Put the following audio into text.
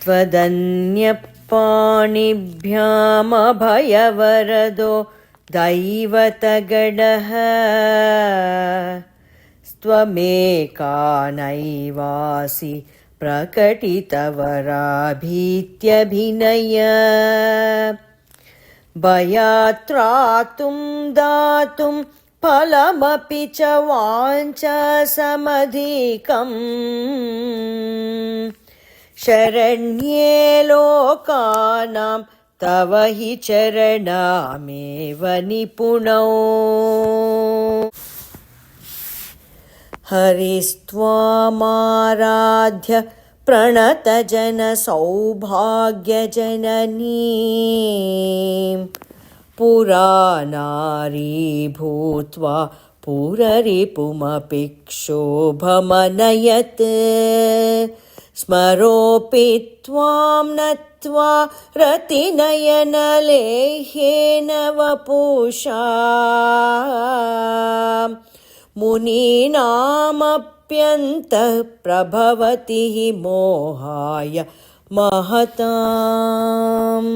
त्वदन्यपाणिभ्यामभयवरदो दैवतगणः त्वमेका नैवासि प्रकटितवराभीत्यभिनय भयात्रातुं दातुं फलमपि च वाञ्छसमधिकम् शरण्ये लोकानां तव हि चरणामेव निपुणौ हरिस्त्वामाराध्य प्रणतजनसौभाग्यजननीं पुरानारी भूत्वा पुररिपुमपि क्षोभमनयत् स्मरोऽपि त्वां नत्वा रतिनयनलेह्येन वपुषा मुनीनामप्यन्तः प्रभवति हि मोहाय महताम्।